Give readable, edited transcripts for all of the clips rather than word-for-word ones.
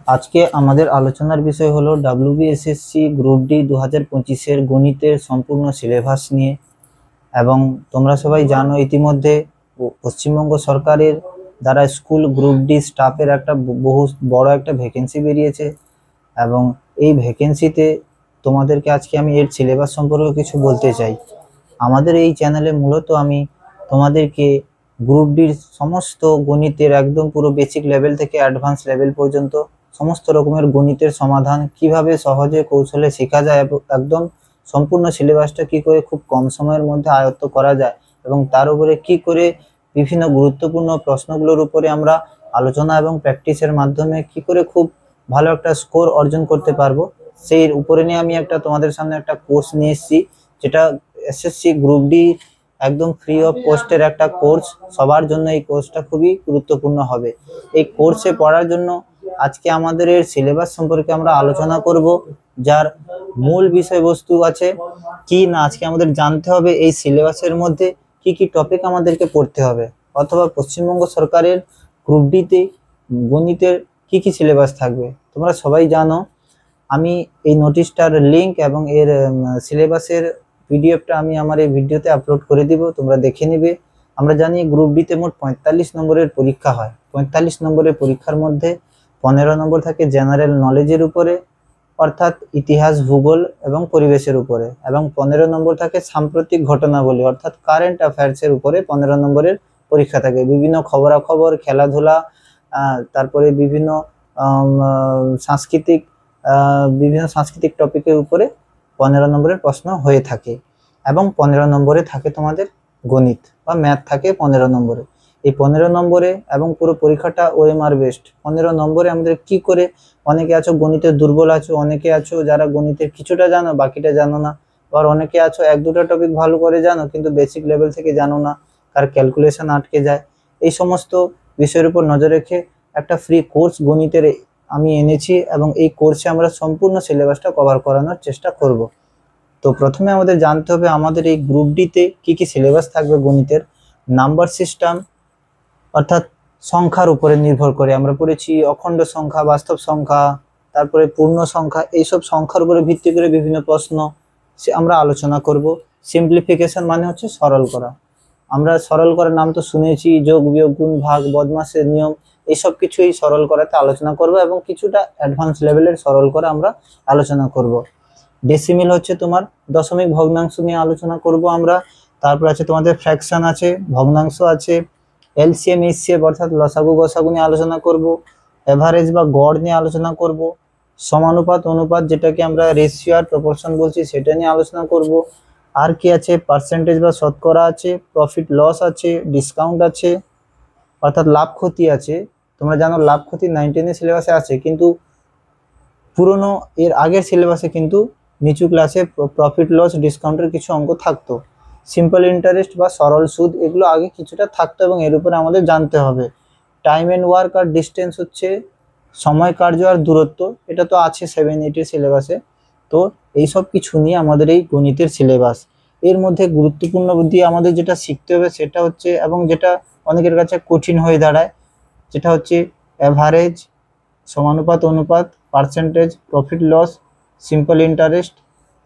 আজকে আমাদের আলোচনার বিষয় হলো ডাব্লিউবিএসএসসি গ্রুপ ডি 2025-এর গণিতের সম্পূর্ণ সিলেবাস নিয়ে। এবং তোমরা সবাই জানো ইতিমধ্যে পশ্চিমবঙ্গ সরকারের দ্বারা স্কুল গ্রুপ ডি স্টাফের একটা বহু বড় একটা ভ্যাকেন্সি বেরিয়েছে। এবং এই ভ্যাকেন্সিতে তোমাদেরকে আজকে আমি এর সিলেবাস সম্পর্কে কিছু বলতে চাই। আমাদের এই চ্যানেলে মূলত আমি তোমাদেরকে গ্রুপ ডির সমস্ত গণিতের একদম পুরো বেসিক লেভেল থেকে অ্যাডভান্স লেভেল পর্যন্ত সমস্ত রকমের গণিতের সমাধান কিভাবে সহজে কৌশলে শেখা যায় এবং একদম সম্পূর্ণ সিলেবাসটা কি করে খুব কম সময়ের মধ্যে আয়ত্ত করা যায় এবং তার উপরে কি করে বিভিন্ন গুরুত্বপূর্ণ প্রশ্নগুলোর উপরে আমরা আলোচনা এবং প্র্যাকটিসের মাধ্যমে কি করে খুব ভালো একটা স্কোর অর্জন করতে পারবো, সেই উপরে নিয়ে আমি তোমাদের সামনে একটা কোর্স নিয়ে এসেছি, যেটা এসএসসি গ্রুপ ডি একদম ফ্রি অফ কস্টের একটা কোর্স। সবার জন্য এই কোর্সটা খুবই গুরুত্বপূর্ণ হবে। এই কোর্সে পড়ার জন্য আজকে আমাদের এর সিলেবাস সম্পর্কে আমরা আলোচনা করব, যার মূল বিষয়বস্তু আছে কি না আজকে আমাদের জানতে হবে এই সিলেবাসের মধ্যে কি কি টপিক আমাদেরকে পড়তে হবে, অথবা পশ্চিমবঙ্গ সরকারের গ্রুপ ডিতে গণিতের কি কি সিলেবাস থাকবে। তোমরা সবাই জানো আমি এই নোটিশটার লিংক এবং এর সিলেবাসের পিডিএফটা আমি আমার এই ভিডিওতে আপলোড করে দিব, তোমরা দেখে নিবে। আমরা জানি গ্রুপ ডিতে মোট 45 নম্বরের পরীক্ষা হয়। 45 নম্বরের পরীক্ষার মধ্যে 15 নম্বর থাকে জেনারেল নলেজের উপরে, অর্থাৎ ইতিহাস, ভূগোল এবং পরিবেশের উপরে, এবং 15 নম্বর থাকে সাম্প্রতিক ঘটনাবলী অর্থাৎ কারেন্ট অ্যাফেয়ার্সের উপরে 15 নম্বরের পরীক্ষা থাকে। বিভিন্ন খবরাখবর, খেলাধুলা, তারপরে বিভিন্ন সাংস্কৃতিক টপিকের উপরে 15 নম্বরের প্রশ্ন হয়ে থাকে। এবং 15 নম্বরে থাকে তোমাদের গণিত বা ম্যাথ থাকে 15 নম্বরে। এই 15 নম্বরে এবং পুরো পরীক্ষাটা ওএমআর বেস্ট। 15 নম্বরে আমাদের কি করে, অনেকে আছো গণিতের দুর্বল আছো, অনেকে আছো যারা গণিতের কিছুটা জানো বাকিটা জানো না, আবার অনেকে আছো এক দুটো টপিক ভালো করে জানো কিন্তু বেসিক লেভেল থেকে জানো না, কার ক্যালকুলেশন আটকে যায়। এই সমস্ত বিষয়ের উপর নজর রেখে একটা ফ্রি কোর্স গণিতের আমি এনেছি এবং এই কোর্সে আমরা সম্পূর্ণ সিলেবাসটা কভার করানোর চেষ্টা করব। তো প্রথমে আমাদের জানতে হবে আমাদের এই গ্রুপ ডিতে কি কি সিলেবাস থাকবে গণিতের। নাম্বার সিস্টেম অর্থাৎ সংখ্যার উপরে নির্ভর করে আমরা পড়েছি অখণ্ড সংখ্যা, বাস্তব সংখ্যা, তারপরে পূর্ণ সংখ্যা, এইসব সংখ্যার উপরে ভিত্তি করে বিভিন্ন প্রশ্ন আমরা আলোচনা করব। সিম্পলিফিকেশন মানে হচ্ছে সরল করা। আমরা সরল করার নাম তো শুনেছি, যোগ, বিয়োগ, গুণ, ভাগ, বদমাশের নিয়ম, এইসব কিছু এই সরল করাতে আলোচনা করব এবং কিছুটা অ্যাডভান্স লেভেলের সরল করা আমরা আলোচনা করব। ডেসিমিল হচ্ছে তোমার দশমিক ভগ্নাংশ নিয়ে আলোচনা করব আমরা। তারপর আছে তোমাদের ফ্র্যাকশন আছে, ভগ্নাংশ আছে, এলসিএম এইচসিএফ অর্থাৎ লসাগু গসাগু নিয়ে আলোচনা করব, এভারেজ বা গড় নিয়ে আলোচনা করব, সমানুপাত অনুপাত যেটাকে আমরা রেশিও আর প্রপোর্শন বলছি সেটা নিয়ে আলোচনা করব। আর কি আছে, পার্সেন্টেজ বা শতকরা আছে, প্রফিট লস আছে, ডিসকাউন্ট আছে অর্থাৎ লাভ ক্ষতি আছে। তোমরা জানো লাভ ক্ষতি 19 সিলেবাসে আছে, কিন্তু পুরনো এর আগের সিলেবাসে কিন্তু নিচু ক্লাসে প্রফিট লস ডিসকাউন্টের কিছু অঙ্ক থাকতো। সিম্পল ইন্টারেস্ট বা সরল সুদ এগুলো আগে কিছুটা থাকতো এবং এর উপরে আমাদের জানতে হবে। টাইম অ্যান্ড ওয়ার্ক আর ডিস্টেন্স হচ্ছে সময়, কার্য আর দূরত্ব, এটা তো আছে 7-8 সিলেবাসে। তো এইসব কিছু নিয়ে আমাদের এই গণিতের সিলেবাস। এর মধ্যে গুরুত্বপূর্ণ দিয়ে আমাদের যেটা শিখতে হবে সেটা হচ্ছে, এবং যেটা অনেকের কাছে কঠিন হয়ে দাঁড়ায়, যেটা হচ্ছে অ্যাভারেজ, সমানুপাত অনুপাত, percentage, profit loss, simple interest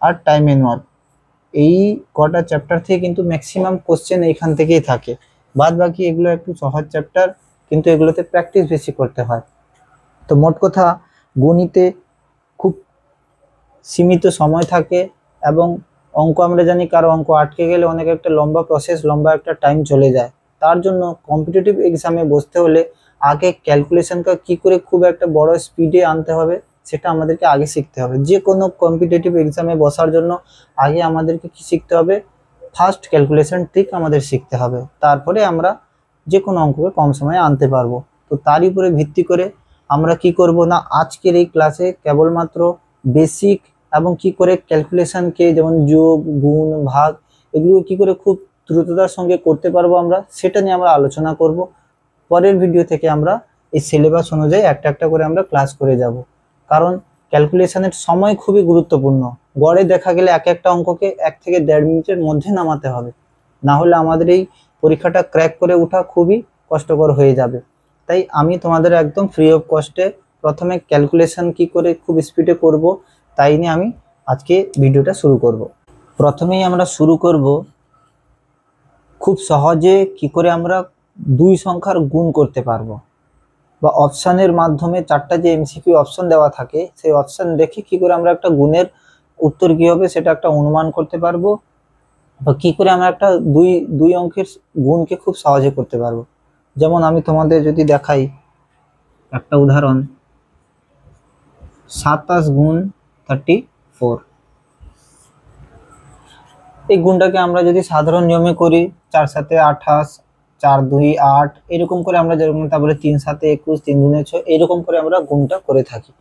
আর টাইম অ্যান্ড ওয়ার্ক। এই কটা চ্যাপ্টার থেকে কিন্তু ম্যাক্সিমাম কোশ্চেন এইখান থেকেই থাকে। বাদ বাকি এগুলো একটু সহজ চ্যাপ্টার, কিন্তু এগুলোতে প্র্যাকটিস বেশি করতে হয়। তো মোট কথা গণিতে খুব সীমিত সময় থাকে এবং অঙ্ক আমরা জানি কারো অঙ্ক আটকে গেলে অনেক একটা লম্বা প্রসেস, লম্বা একটা টাইম চলে যায়। তার জন্য কম্পিটিটিভ এক্সামে বসতে হলে আগে ক্যালকুলেশনটা কি করে খুব একটা বড় স্পিডে আনতে হবে সেটা আমাদেরকে আগে শিখতে হবে। যে কোনো কম্পিটিটিভ এক্সামে বসার জন্য আগে আমাদেরকে কি শিখতে হবে, ফার্স্ট ক্যালকুলেশন ট্রিক আমাদের শিখতে হবে, তারপরে আমরা যে কোনো অঙ্ককে কম সময়ে আনতে পারবো। তো তারই উপরে ভিত্তি করে আমরা কি করব না, আজকের এই ক্লাসে কেবলমাত্র বেসিক এবং কি করে ক্যালকুলেশনকে, যেমন যোগ, গুণ, ভাগ, এগুলো কি করে খুব দ্রুততার সঙ্গে করতে পারবো আমরা সেটা নিয়ে আমরা আলোচনা করব। পরের ভিডিও থেকে আমরা এই সিলেবাস অনুযায়ী একটা একটা করে আমরা ক্লাস করে যাব, কারণ ক্যালকুলেশনের সময় খুবই গুরুত্বপূর্ণ। গড়ে দেখা গেলে এক একটা অঙ্ককে 1 থেকে 1.5 মিনিটের মধ্যে নামাতে হবে, না হলে আমাদের এই পরীক্ষাটা ক্র্যাক করে ওঠা খুবই কষ্টকর হয়ে যাবে। তাই আমি তোমাদের একদম ফ্রি অফ কস্টে প্রথমে ক্যালকুলেশন কি করে খুব স্পিডে করব তাই নিয়ে আমি আজকে ভিডিওটা শুরু করব। প্রথমেই আমরা শুরু করব খুব সহজে কি করে আমরা দুই সংখ্যার গুণ করতে পারবো, বা অপশানের মাধ্যমে চারটা যে এমসিকিউ অপশন দেওয়া থাকে সেই অপশন দেখে কি করে আমরা একটা গুণের উত্তর কি হবে সেটা একটা অনুমান করতে পারবো, বা কি করে আমরা একটা দুই দুই অঙ্কের গুণকে খুব সহজে করতে পারবো। যেমন আমি তোমাদের যদি দেখাই একটা উদাহরণ, 27 গুণ 34, এই গুণটাকে আমরা যদি সাধারণ নিয়মে করি 4 7 28, 4 2 8 এরকম করে আমরা যেরকম, তারপরে 3 7 21, 3 2 6 এরকম করে আমরা গুণটা করে থাকি।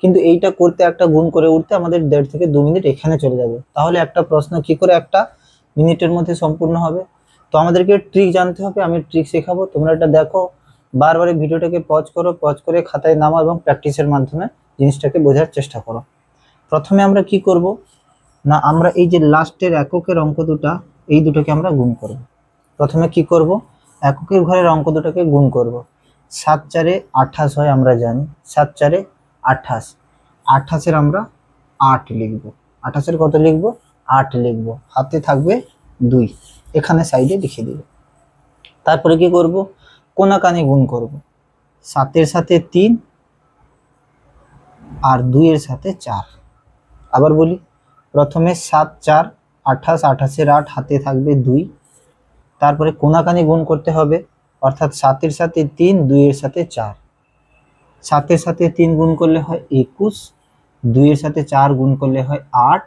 কিন্তু এইটা করতে একটা গুণ করে উঠতে আমাদের 1.5 থেকে 2 মিনিট এখানে চলে যাবে। তাহলে একটা প্রশ্ন কি করে একটা মিনিটের মধ্যে সম্পূর্ণ হবে? তো আমাদেরকে ট্রিক জানতে হবে, আমি ট্রিক শেখাবো, তোমরা এটা দেখো, বারবার ভিডিওটাকে পজ করো, পজ করে খাতায় নামাও এবং প্র্যাকটিসের মাধ্যমে জিনিসটাকে বোঝার চেষ্টা করো। প্রথমে আমরা কি করব না, আমরা এই যে লাস্টের এককের অঙ্ক দুটা, এই দুটোকে আমরা গুণ করব। প্রথমে কি করব, এককের ঘরের অঙ্ক দুটোকে গুণ করব। 7 4 28 হয়, আমরা জানি 7 4 28, 28-এর আমরা 8 লিখব। 28-এর কত লিখব? 8 লিখব। হাতে থাকবে 2, এখানে সাইডে লিখে দিব। তারপরে কি করব, কোনাকানি গুণ করব। 7-এর সাথে 3 আর 2-এর সাথে 4। আবার বলি, প্রথমে 7 4 28, 28-এর 8, হাতে থাকবে 2। তারপরে কোনাকানি গুণ করতে হবে, অর্থাৎ 7-এর সাথে 3, 2-এর সাথে 4। 7-এর সাথে 3 গুণ করলে হয় 21, 2-এর সাথে 4 গুণ করলে হয় 8।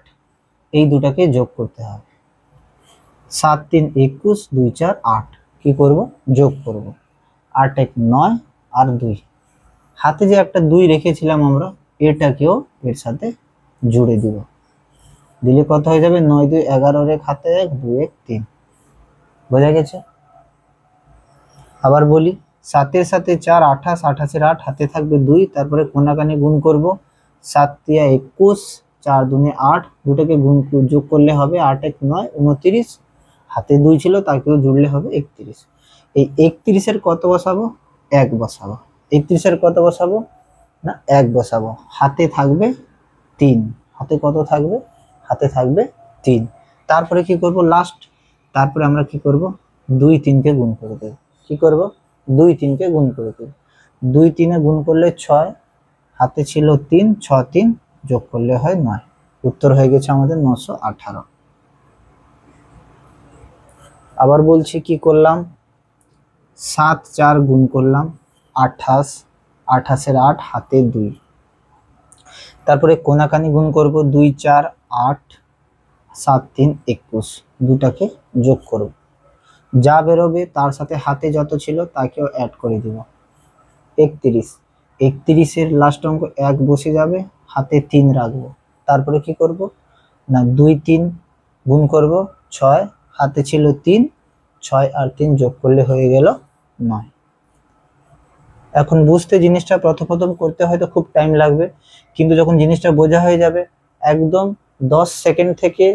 এই দুটাকে যোগ করতে হবে। 7 3 21, 2 4 8, কি করব? যোগ করব। 8 1 9 আর 2, হাতে যে একটা 2 রেখেছিলাম আমরা, এটাকেও এর সাথে জুড়ে দিব। দিলে কত হয়ে যাবে? 9 2 11, এর হাতে 1, 2 1 3। বোঝা গেছে? আবার বলি, 7-এর সাথে 4 28, 28-এর 8, হাতে থাকবে 2। তারপরে কোনাকানি গুণ করব। 7 3 21, 4 2 8, দুটোকে গুণ যোগ করলে হবে 8 1 9 29, হাতে 2 ছিল তাকেও জুড়লে হবে 31। এই 31-এর কত বসাবো? 1 বসাবো। 31-এর কত বসাবো? না 1 বসাবো। হাতে থাকবে 3, হাতে কত থাকবে? হাতে থাকবে 3। তারপরে কি করব লাস্ট, তারপরে আমরা কি করব? 2 3-কে গুণ করে দেব। কি করব? 2 3-কে গুণ করে দেব। 2 3-এ গুণ করলে 6, হাতে ছিল 3, 6 3 যোগ করলে হয় 9। উত্তর হয়ে গেছে আমাদের 918। আবার বলছি কি করলাম, 7 4 গুণ করলাম 28, 28-এর 8, হাতে 2। তারপরে কোনাকানি গুণ করব, 2 4 8, 7 3 21, দুটাকে যোগ করব। যা বেরোবে তার সাথে হাতে যত ছিল তাকেও অ্যাড করে দিব। 31, 31-এর লাস্ট অঙ্ক 1 বসে যাবে, হাতে 3 রাখবো। তারপরে কি করব না, 2 3 গুণ করব 6, হাতে ছিল 3, 6 আর 3 যোগ করলে হয়ে গেল 9। এখন বুঝতে জিনিসটা প্রথম করতে হয়তো খুব টাইম লাগবে, কিন্তু যখন জিনিসটা বোঝা হয়ে যাবে, একদম 10 সেকেন্ড থেকে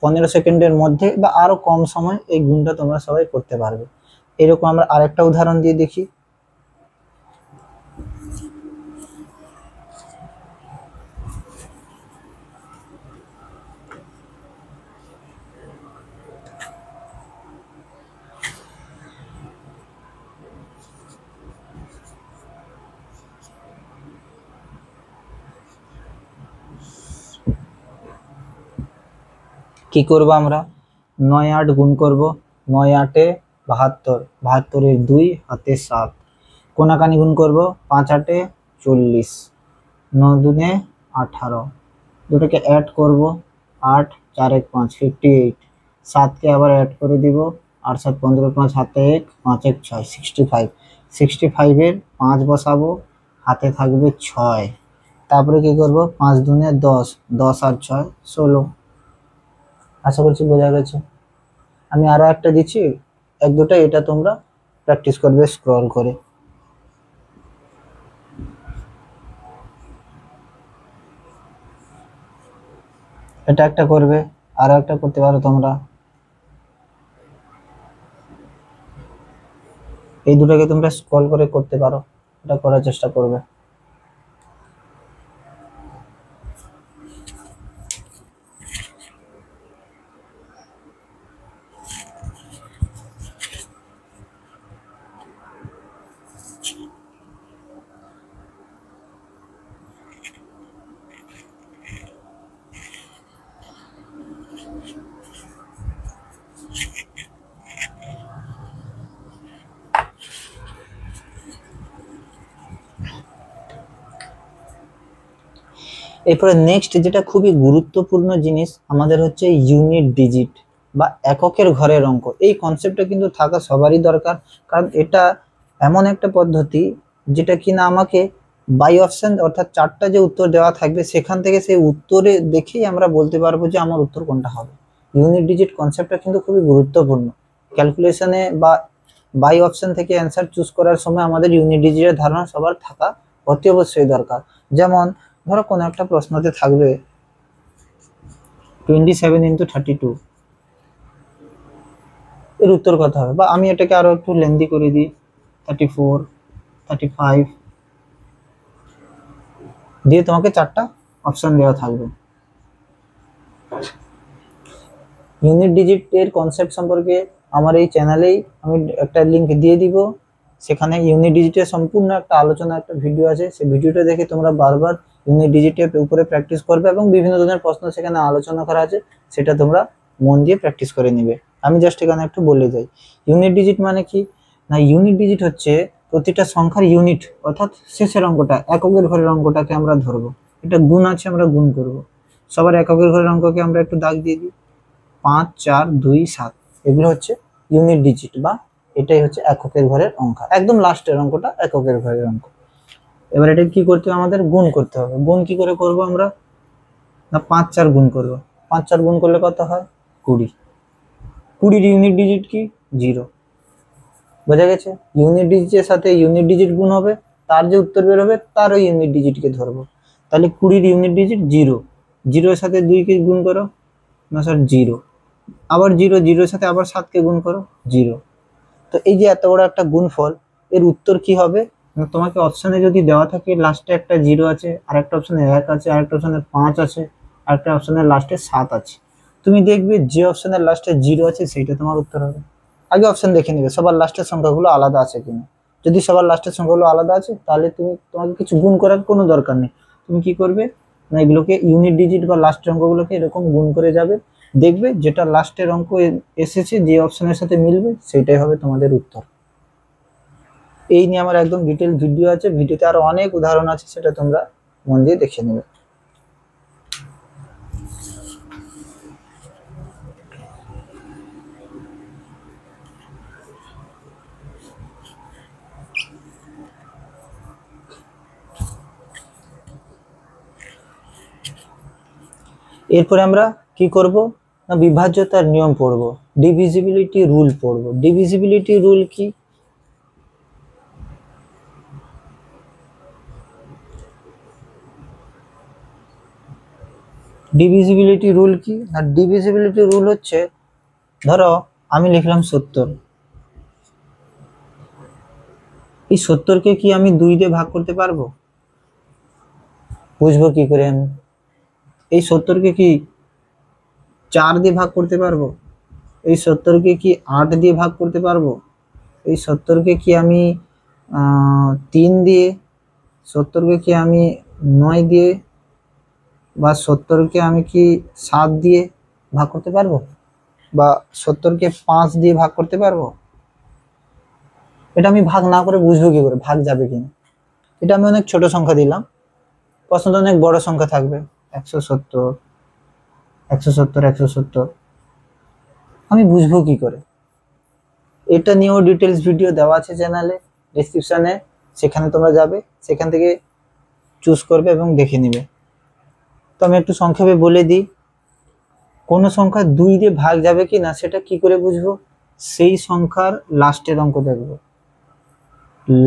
15 সেকেন্ডের মধ্যে বা আরো কম সময় এই গুণটা তোমরা সবাই করতে পারবে। এরকম আমরা আরেকটা উদাহরণ দিয়ে দেখি। কি করব আমরা, 9 8 গুণ করব। 9 8 72, 72-এর 2, হাতে 7। কোনাকানি গুণ করব, 5 8 40, 9 2 18, দুটোকে অ্যাড করব। 8 4 1 5 58, 7-কে আবার অ্যাড করে দিব। 8 7 15, 5 হাতে 1, 5 1 6 65, 65-এর 5 বসাবো, হাতে থাকবে 6। তারপরে কি করব, 5 2 10, 10 আর 6 16। আশা করছি বোঝা গেছে। আমি আরো একটা দিচ্ছি, এক দুটো, এটা তোমরা প্র্যাকটিস করবে স্ক্রল করে। এটা একটা করবে, আরো একটা করতে পারো তোমরা। এই দুটোকে তোমরা স্ক্রল করে করতে পারো, এটা করার চেষ্টা করবে। এরপরে নেক্সট যেটা খুবই গুরুত্বপূর্ণ জিনিস আমাদের হচ্ছে ইউনিট ডিজিট বা এককের ঘরের অঙ্ক। এই কনসেপ্টটা কিন্তু থাকা সবারই দরকার, কারণ এটা এমন একটা পদ্ধতি যেটা কিনা আমাকে বাই অপশন অর্থাৎ চারটা যে উত্তর দেওয়া থাকবে সেখান থেকে সেই উত্তরে দেখেই আমরা বলতে পারবো যে আমার উত্তর কোনটা হবে। ইউনিট ডিজিট কনসেপ্টটা কিন্তু খুবই গুরুত্বপূর্ণ। ক্যালকুলেশনে বা বাই অপশন থেকে অ্যান্সার চুজ করার সময় আমাদের ইউনিট ডিজিটের ধারণা সবার থাকা অতি অবশ্যই দরকার। যেমন ধরো কোনো একটা প্রশ্নতে থাকবে 27 × 32, এর উত্তর কত হবে, বা আমি এটাকে আরো একটু লেন্দি করে দিই 34, 35 দিয়ে তোমাকে চারটা অপশন দেওয়া থাকবে। ইউনিট ডিজিটের কনসেপ্ট সম্পর্কে আমার এই চ্যানেলেই আমি একটা লিংক দিয়ে দিব, সেখানে ইউনিট ডিজিটের সম্পূর্ণ একটা আলোচনা, একটা ভিডিও আছে। সেই ভিডিওটা দেখে তোমরা বারবার ইউনিট ডিজিটের উপরে প্র্যাকটিস করবে এবং বিভিন্ন ধরনের প্রশ্ন সেখানে আলোচনা করা আছে, সেটা তোমরা মন দিয়ে প্র্যাকটিস করে নিবে। আমি জাস্ট এখানে একটু বলে যাই ইউনিট ডিজিট মানে কি না। ইউনিট ডিজিট হচ্ছে প্রতিটা সংখ্যার ইউনিট, অর্থাৎ শেষের অঙ্কটা, এককের ঘরের অঙ্কটাকে আমরা ধরবো। এটা গুণ আছে, আমরা গুণ করব। সবার এককের ঘরের অঙ্ককে আমরা একটু দাগ দিয়ে দিই, 5, 4, 2, 7, এগুলো হচ্ছে ইউনিট ডিজিট বা এটাই হচ্ছে এককের ঘরের অঙ্ক। একদম লাস্টের অঙ্কটা এককের ঘরের অঙ্ক। এবার এটা কি করতে হবে, আমাদের গুণ করতে হবে। গুণ কি করে করব আমরা, না 5, 4 গুণ করব। 5, 4 গুণ করলে কত হয়, 20। 20 ইউনিট ডিজিট কি, 0। বোঝা গেছে? ইউনিট ডিজিটের সাথে ইউনিট ডিজিট গুণ হবে, তার যে উত্তর বের হবে তার ওই ইউনিট ডিজিটকে ধরবো। তাহলে 20 ইউনিট ডিজিট 0। 0 এর সাথে 2 কে গুণ করো, না স্যার 0। আবার 0, 0 এর সাথে আবার 7 কে গুণ করো, 0। তো এই যে এত বড় একটা গুণফল, এর উত্তর কি হবে, তোমাকে অপশনে যদি দেওয়া থাকে লাস্টে একটা 0 আছে, আর একটা অপশনে 1 আছে, আর একটা অপশনে 5 আছে, আর একটা অপশনের লাস্টে 7 আছে, তুমি দেখবে যে অপশনের লাস্টে 0 আছে সেইটা তোমার উত্তর হবে। আগে অপশন দেখে নেবে সবার লাস্টের সংখ্যাগুলো আলাদা আছে কিনা। যদি সবার লাস্টের সংখ্যাগুলো আলাদা আছে তাহলে তোমাকে কিছু গুণ করার কোনো দরকার নেই। তুমি কি করবে না, এগুলোকে ইউনিট ডিজিট বা লাস্টের অঙ্কগুলোকে এরকম গুণ করে যাবে, দেখবে যেটা লাস্টের অঙ্ক এসেছে যে অপশনের সাথে মিলবে সেটাই হবে তোমাদের উত্তর। এই নিয়ে আমার একদম ডিটেল ভিডিও আছে, ভিডিওতে আরো অনেক উদাহরণ আছে, সেটা তোমরা মন দিয়ে দেখে নেবে। এরপরে আমরা কি করব না, বিভাজ্যতার নিয়ম পড়ব, ডিভিজিবিলিটি রুল পড়ব। ডিভিজিবিলিটি রুল কি, ডিভিজিবিলিটি রুল কি না, ডিভিজিবিলিটি রুল হচ্ছে, ধরো আমি লিখলাম 70, এই 70কে কি আমি 2 দিয়ে ভাগ করতে পারবো? বুঝবো কি করে আমি? এই 70কে কি 4 দিয়ে ভাগ করতে পারবো? এই 70কে কি 8 দিয়ে ভাগ করতে পারবো? এই 70কে কি আমি 3 দিয়ে, 70কে কি আমি 9 দিয়ে, বা 70কে আমি কি 7 দিয়ে ভাগ করতে পারবো, বা 70কে 5 দিয়ে ভাগ করতে পারবো? এটা আমি ভাগ না করে বুঝবো কি করে ভাগ যাবে কিনা? এটা আমি অনেক ছোট সংখ্যা দিলাম, প্রশ্নটা অনেক বড় সংখ্যা থাকবে, 170, 170, 170, আমি বুঝবো কি করে? এটা নিয়েও ডিটেলস ভিডিও দেওয়া আছে চ্যানেলে, ডেসক্রিপশনে, সেখানে তোমরা যাবে, সেখান থেকে চুজ করবে এবং দেখে নিবে। তো আমি একটু সংক্ষেপে বলে দিই, কোন সংখ্যা 2 দিয়ে ভাগ যাবে কি না সেটা কি করে বুঝবো, সেই সংখ্যার লাস্টের অঙ্ক দেখবো।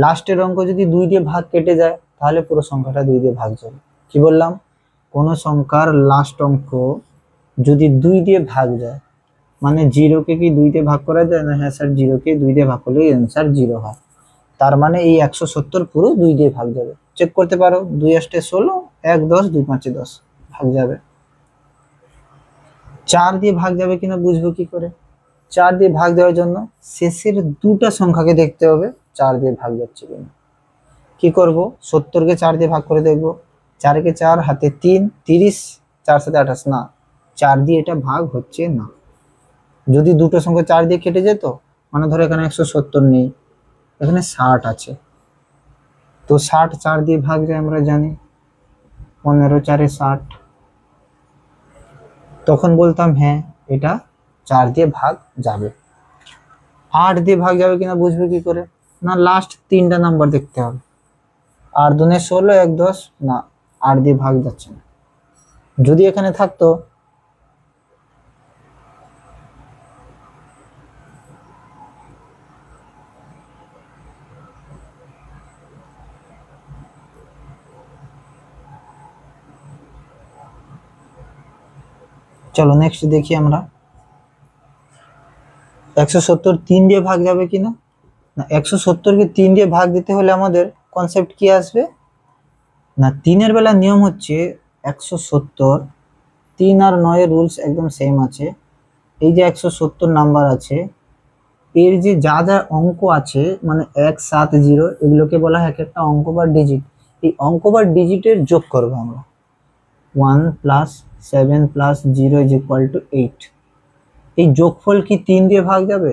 লাস্টের অঙ্ক যদি 2 দিয়ে ভাগ কেটে যায় তাহলে পুরো সংখ্যাটা 2 দিয়ে ভাগ যাবে। কি বললাম, কোন সংখ্যার লাস্ট অঙ্ক যদি 2 দিয়ে ভাগ যায়, মানে 0কে কি 2 দিয়ে ভাগ করা যায় না? হ্যাঁ স্যার, 0কে 2 দিয়ে ভাগ করলে অ্যান্সার 0 হয়। তার মানে এই 170 পুরো 2 দিয়ে ভাগ যাবে। চেক করতে পারো, 2 8 16, 1 10, 2 5 10, ভাগ যাবে। 4 দিয়ে ভাগ যাবে কিনা বুঝবো কি করে? 4 দিয়ে ভাগ দেওয়ার জন্য শেষের দুটা সংখ্যাকে দেখতে হবে 4 দিয়ে ভাগ যাচ্ছে কিনা। কি করব, 70কে 4 দিয়ে ভাগ করে দেখবো, 4 কে 4 হাতে 3, 30, 4 7 28, না 4 দিয়ে এটা ভাগ হচ্ছে না। যদি দুটো সংখ্যা 4 দিয়ে কেটে যেত, মানে ধরো এখানে 170 নেই, এখানে 60 আছে, তো 60 4 দিয়ে ভাগ যায় আমরা জানি, 15 4 60, তখন বলতাম হ্যাঁ এটা 4 দিয়ে ভাগ যাবে। 8 দিয়ে ভাগ যাবে কিনা বুঝবে কি করে? না লাস্ট 3টা নাম্বার দেখতে হবে। 8 দুনে 16, 1 10, না 8 দিয়ে ভাগ যাচ্ছে না। যদি এখানে থাকতো চলো নেক্সট দেখি আমরা 170 3 দিয়ে ভাগ যাবে কিনা। না 170 কে 3 দিয়ে ভাগ দিতে হলে আমাদের কনসেপ্ট কি আসবে না 3 এর বেলা নিয়ম হচ্ছে 170, 3 আর 9 এর রুলস একদম সেম আছে। এই যে 170 নাম্বার আছে, এর যে যা যা অঙ্ক আছে মানে 1 7 0 এগুলোকে বলা হয় এক একটা অঙ্ক বা ডিজিট। এই অঙ্ক বা ডিজিটের যোগ করবো আমরা। 1 + 7 + 0 = 8। এই যোগফল কি 3 দিয়ে ভাগ যাবে?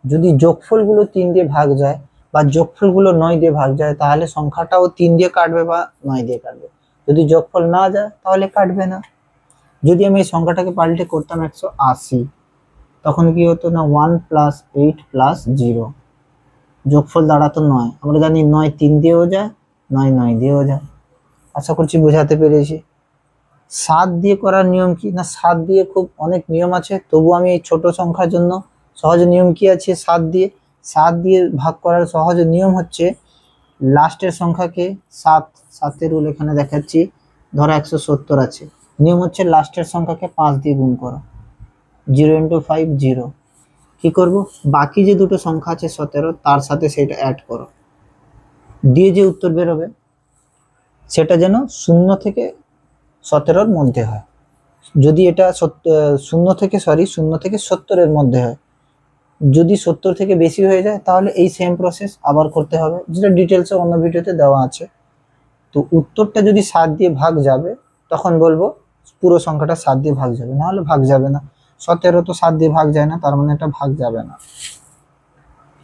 যদি যোগফলগুলো 3 দিয়ে ভাগ যায় বা যোগফলগুলো 9 দিয়ে ভাগ যায় তাহলে সংখ্যাটাও 3 দিয়ে কাটবে বা 9 দিয়ে কাটবে। যদি যোগফল না যায় তাহলে কাটবে না। যদি আমি এই সংখ্যাটাকে পাল্টে করতাম 180, তখন কি হতো না 1 + 8 + 0, যোগফল দাঁড়াতো 9। আমরা জানি 9 3 দিয়েও যায়, 9 9 দিয়েও যায়। আশা করছি বোঝাতে পেরেছি। 7 দিয়ে করার নিয়ম কি না 7 দিয়ে খুব অনেক নিয়ম আছে, তবু আমি এই ছোট সংখ্যার জন্য সহজ নিয়ম কি আছে 7 দিয়ে ভাগ করার সহজ নিয়ম হচ্ছে লাস্টের সংখ্যাকে 7 রুল এখানে দেখাচ্ছি। ধরো 170 আছে, নিয়ম হচ্ছে লাস্টের সংখ্যাকে 5 দিয়ে গুণ করো। 0 × 5 0। কি করব, বাকি যে দুটো সংখ্যা আছে 17 তার সাথে সেটা অ্যাড করো, দিয়ে যে উত্তর বেরোবে সেটা যেন 0 থেকে 17 মধ্যে হয়। যদি এটা 0 থেকে 70 এর মধ্যে হয়, যদি 70 থেকে বেশি হয়ে যায় তাহলে এই সেম প্রসেস আবার করতে হবে, যেটা ডিটেলসে অন্য ভিডিওতে দেওয়া আছে। তো উত্তরটা যদি 7 দিয়ে ভাগ যাবে তখন বলবো পুরো সংখ্যাটা 7 দিয়ে ভাগ যাবে, না হলে ভাগ যাবে না। 17 তো 7 দিয়ে ভাগ যায় না, তার মানে এটা ভাগ যাবে না।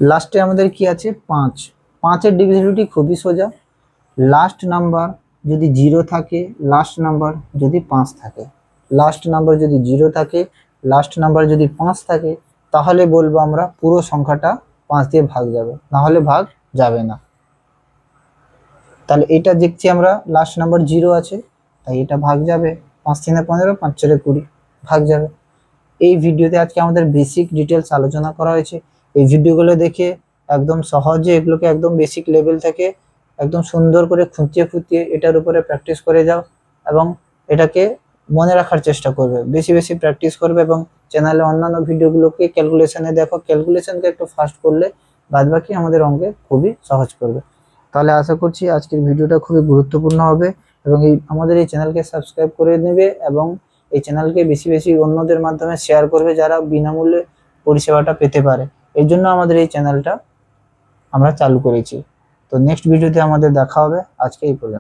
লাস্টে আমাদের কি আছে 5। 5 এর ডিভিজিবিলিটি খুবই সোজা। লাস্ট নাম্বার যদি 0 থাকে, লাস্ট নাম্বার যদি 5 থাকে, লাস্ট নাম্বার যদি 0 থাকে, লাস্ট নাম্বার যদি 5 থাকে, তাহলে বলবো আমরা পুরো সংখ্যাটা 5 দিয়ে ভাগ যাবে, না হলে ভাগ যাবে না। তাহলে এটা দেখছি আমরা লাস্ট নাম্বার 0 আছে, তাই এটা ভাগ যাবে। 5 3 15, 5 4 20, ভাগ যাবে। এই ভিডিওতে আজকে আমাদের বেসিক ডিটেলস আলোচনা করা হয়েছে। এই ভিডিওগুলো দেখে একদম সহজে এগুলোকে একদম বেসিক লেভেল থেকে একদম সুন্দর করে খুঁটিয়ে এটার উপরে প্র্যাকটিস করে যাও এবং এটাকে মনে রাখার চেষ্টা করবে, বেশি বেশি প্র্যাকটিস করবে এবং চ্যানেলে অন্যান্য ভিডিওগুলোকে ক্যালকুলেশনে দেখো। ক্যালকুলেশনকে একটু ফাস্ট করলে বাদবাকি আমাদের অঙ্কে খুবই সহজ করবে। তাহলে আশা করছি আজকের ভিডিওটা খুবই গুরুত্বপূর্ণ হবে এবং আমাদের এই চ্যানেলকে সাবস্ক্রাইব করে নেবে এবং এই চ্যানেলকে বেশি বেশি অন্যদের মাধ্যমে শেয়ার করবে যারা বিনামূল্যে পরিষেবাটা পেতে পারে। এই জন্য আমাদের এই চ্যানেলটা আমরা চালু করেছি। তো নেক্সট ভিডিওতে আমাদের দেখা হবে। আজকে এই পর্যন্ত।